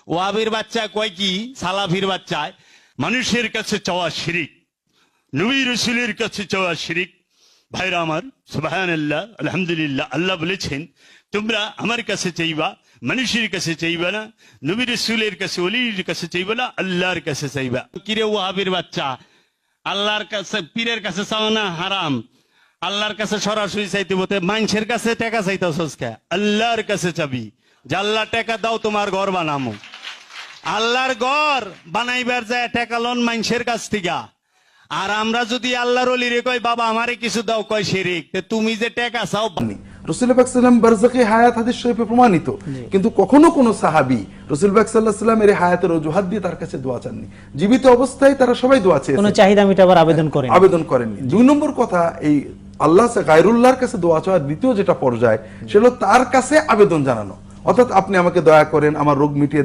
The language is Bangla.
ওয়াহাবির বাচ্চা কয় কি, সালাফির বাচ্চায় মানুষের কাছে চাওয়া শিরিক, নবী রাসূলের কাছে চাওয়া শিরিক। ভাইরা আমার, সুবহানাল্লাহ, আলহামদুলিল্লাহ, আল্লাহ বলেছেন তোমরা আমার কাছে চাইবা, মানুষের কাছে চাইবা না, নবী রাসূলের কাছে, ওলির কাছে চাইবা না, আল্লাহর কাছে চাইবা। কিরে ওয়াহাবির বাচ্চা, আল্লাহর কাছে পীরের কাছে চাও না হারাম, আল্লাহর কাছে সরাসরি চাইতে বলতে মানুষের কাছে টাকা চাইতেছস কে? আল্লাহর কাছে চাবি যে আল্লাহ টাকা দাও তোমার ঘর বানামো। আল্লাহর ঘর বানাইবার যায় টাকা লোন মানুষের কাছ থেকে। আর আমরা যদি আল্লাহর ওলিরে কই বাবা আমারে কিছু দাও, কয় শিরিক। তুমি যে টাকা চাও, রাসূল পাক সাল্লাল্লাহু আলাইহি ওয়াসাল্লাম বারযাখী হায়াত হাদিস শরীফে প্রমাণিত, কিন্তু কখনো কোনো সাহাবী রাসূল পাক সাল্লাল্লাহু আলাইহি ওয়াসাল্লামের হায়াতের অজুহাত দিয়ে তার কাছে দোয়া চাননি। জীবিত অবস্থায় তারা সবাই দোয়া চেয়েছেন, কোনো চাহিদা মেটাবার আবেদন করেননি। দুই নম্বর কথা, এই আল্লাহ গায়রুল্লাহর কাছে দোয়া চাওয়ার দ্বিতীয় যেটা পর্যায়, সেটা তার কাছে আবেদন জানানো। অর্থাৎ আপনি আমাকে দয়া করেন, আমার রোগ মিটিয়ে